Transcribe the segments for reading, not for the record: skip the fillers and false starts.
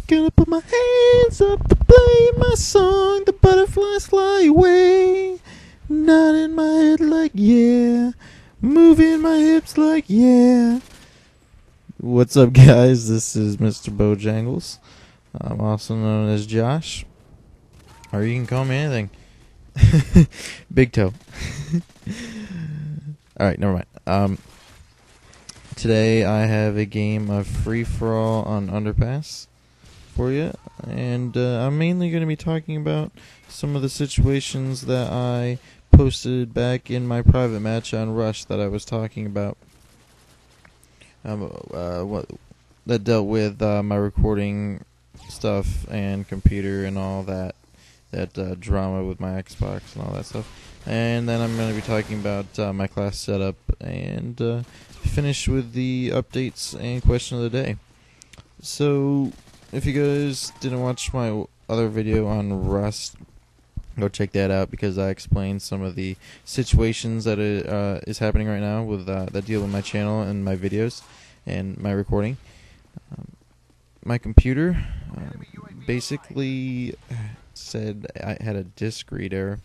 Gonna put my hands up to play my song. The butterflies fly away. Nodding my head like yeah. Moving my hips like yeah. What's up, guys? This is Mr. Bojangles. I'm also known as Josh. Or you can call me anything. Big Toe. Alright, never mind. Today I have a game of free-for-all on Underpass for you. And I'm mainly going to be talking about some of the situations that I posted back in my private match on Rush that I was talking about. That dealt with my recording stuff and computer and all that drama with my Xbox and all that stuff. And then I'm going to be talking about my class setup and finish with the updates and question of the day. So, if you guys didn't watch my other video on Rust, go check that out because I explained some of the situations that is happening right now with that deal with my channel and my videos and my recording. My computer basically said I had a disk read error.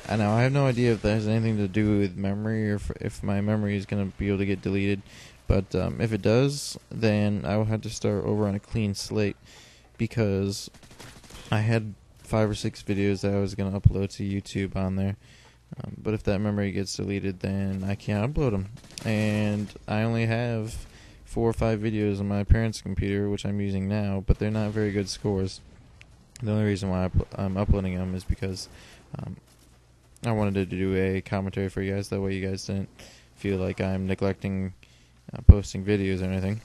And now I have no idea if that has anything to do with memory or if my memory is going to be able to get deleted. But if it does, then I will have to start over on a clean slate because I had 5 or 6 videos that I was going to upload to YouTube on there. But if that memory gets deleted, then I can't upload them. And I only have 4 or 5 videos on my parents' computer, which I'm using now, but they're not very good scores. The only reason why I'm uploading them is because I wanted to do a commentary for you guys. That way you guys didn't feel like I'm neglecting posting videos or anything.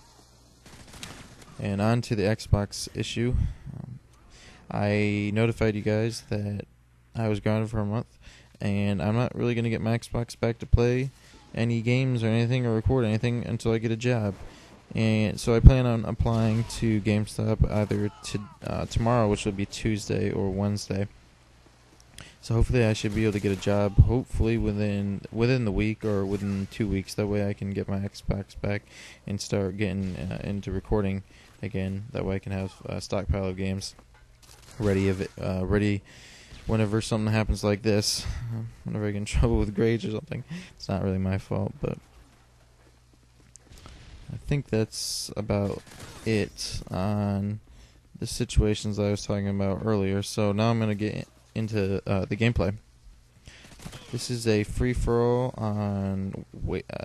And on to the Xbox issue. I notified you guys that I was grounded for a month, and I'm not really going to get my Xbox back to play any games or anything or record anything until I get a job. And so I plan on applying to GameStop either tomorrow, which will be Tuesday, or Wednesday. So hopefully I should be able to get a job, hopefully within the week or within 2 weeks. That way I can get my Xbox back and start getting into recording again. That way I can have a stockpile of games ready whenever something happens like this. Whenever I get in trouble with grades or something. It's not really my fault, but I think that's about it on the situations I was talking about earlier. So now I'm going to get into the gameplay. This is a free-for-all on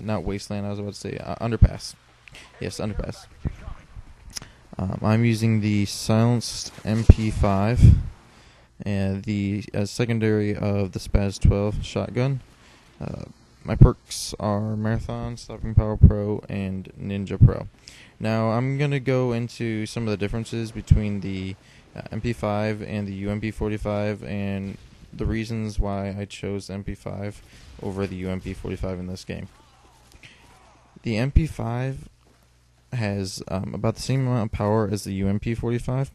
not Wasteland, I was about to say Underpass. Yes, Underpass. I'm using the silenced MP5 and the secondary of the Spaz 12 shotgun. My perks are Marathon, Stopping Power Pro, and Ninja Pro. Now I'm going to go into some of the differences between the MP5 and the UMP45 and the reasons why I chose MP5 over the UMP45 in this game. The MP5 has about the same amount of power as the UMP45.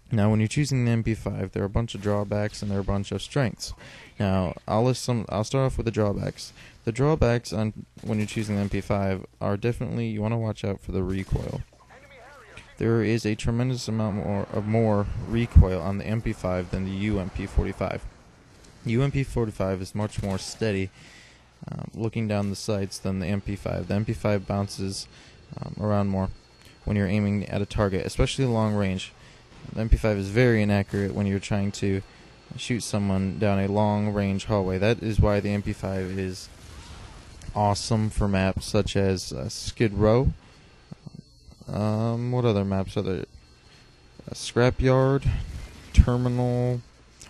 Now, when you're choosing the MP5, there are a bunch of drawbacks and there are a bunch of strengths. Now, I'll start off with the drawbacks. The drawbacks on when you're choosing the MP5 are definitely you want to watch out for the recoil. There is a tremendous amount more recoil on the MP5 than the UMP45. UMP45 is much more steady looking down the sights than the MP5. The MP5 bounces around more when you're aiming at a target, especially long range. The MP5 is very inaccurate when you're trying to shoot someone down a long range hallway. That is why the MP5 is awesome for maps such as Skid Row. What other maps are there? Scrapyard, Terminal,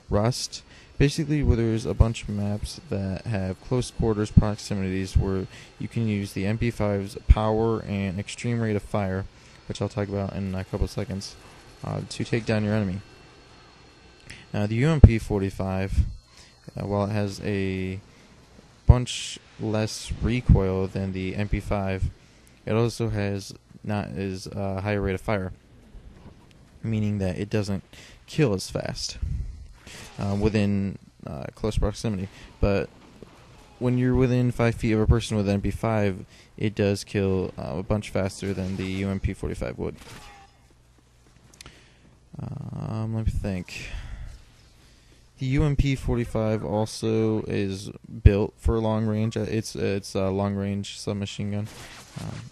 Rust. Basically, where there's a bunch of maps that have close quarters proximities where you can use the MP5's power and extreme rate of fire, which I'll talk about in a couple of seconds, to take down your enemy. Now, the UMP45, while it has a bunch less recoil than the MP5, it also has not as high a rate of fire, meaning that it doesn't kill as fast within close proximity. But when you're within 5 feet of a person with an MP5, it does kill a bunch faster than the UMP45 would. Let me think. The UMP-45 also is built for long range. It's a long range submachine gun,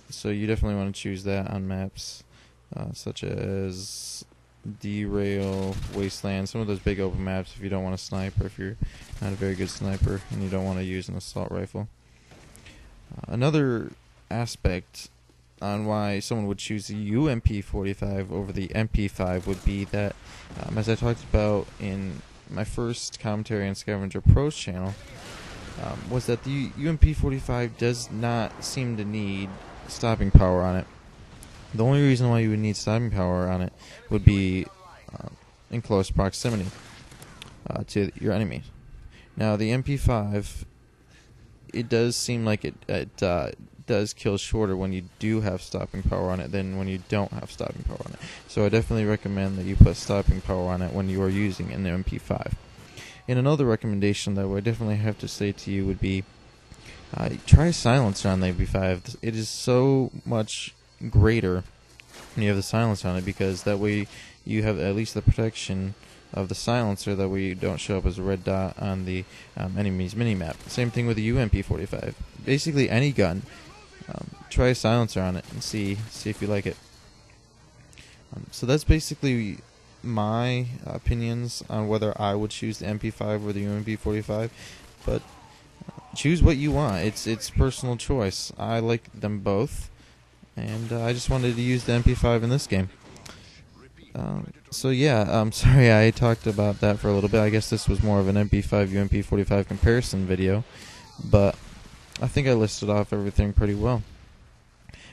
so you definitely want to choose that on maps such as Derail, Wasteland, some of those big open maps. If you don't want to snipe, or if you're not a very good sniper and you don't want to use an assault rifle. Another aspect on why someone would choose the UMP-45 over the MP5 would be that, as I talked about in my first commentary on Scavenger Pro's channel, was that the UMP-45 does not seem to need stopping power on it. The only reason why you would need stopping power on it would be in close proximity to your enemy. Now, the MP5, it does seem like it does kill shorter when you do have stopping power on it than when you don't have stopping power on it. So I definitely recommend that you put stopping power on it when you are using an MP5. And another recommendation that I would definitely have to say to you would be try a silencer on the MP5. It is so much greater when you have the silencer on it, because that way you have at least the protection of the silencer, that way you don't show up as a red dot on the enemy's minimap. Same thing with the UMP-45. Basically any gun, try a silencer on it and see if you like it. So that's basically my opinions on whether I would choose the MP5 or the UMP-45, but choose what you want. It's personal choice. I like them both, and I just wanted to use the MP5 in this game. So yeah, I'm sorry I talked about that for a little bit. I guess this was more of an MP5 UMP-45 comparison video, but I think I listed off everything pretty well.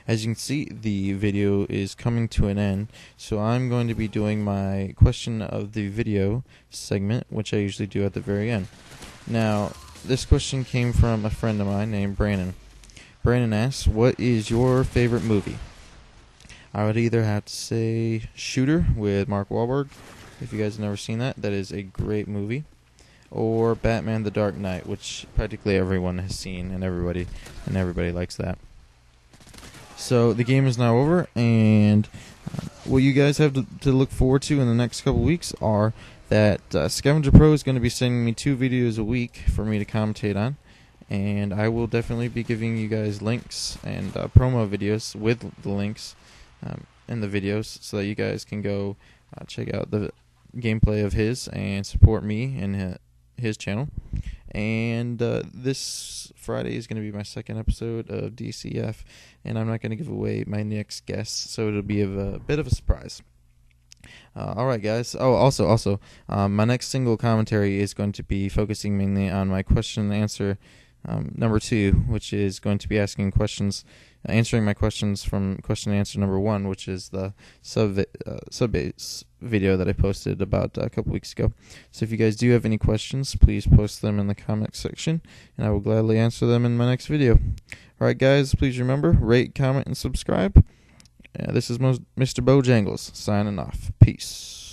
As you can see, the video is coming to an end, so I'm going to be doing my question of the video segment, which I usually do at the very end. Now, this question came from a friend of mine named Brandon. Brandon asks, what is your favorite movie? I would either have to say Shooter with Mark Wahlberg. If you guys have never seen that, that is a great movie. Or Batman the Dark Knight, which practically everyone has seen, and everybody likes that. So the game is now over, and what you guys have to look forward to in the next couple weeks are that Scavenger Pro is going to be sending me 2 videos a week for me to commentate on, and I will definitely be giving you guys links and promo videos with the links in the videos, so that you guys can go check out the gameplay of his and support me and his channel. And this Friday is going to be my second episode of DCF, and I'm not going to give away my next guest, so it'll be a bit of a surprise. Alright guys, also, my next single commentary is going to be focusing mainly on my question and answer number 2, which is going to be answering my questions from question and answer number 1, which is the sub-base video that I posted about a couple weeks ago. So if you guys do have any questions, please post them in the comment section, and I will gladly answer them in my next video. Alright guys, please remember, rate, comment, and subscribe. This is Mr. Bojangles signing off. Peace.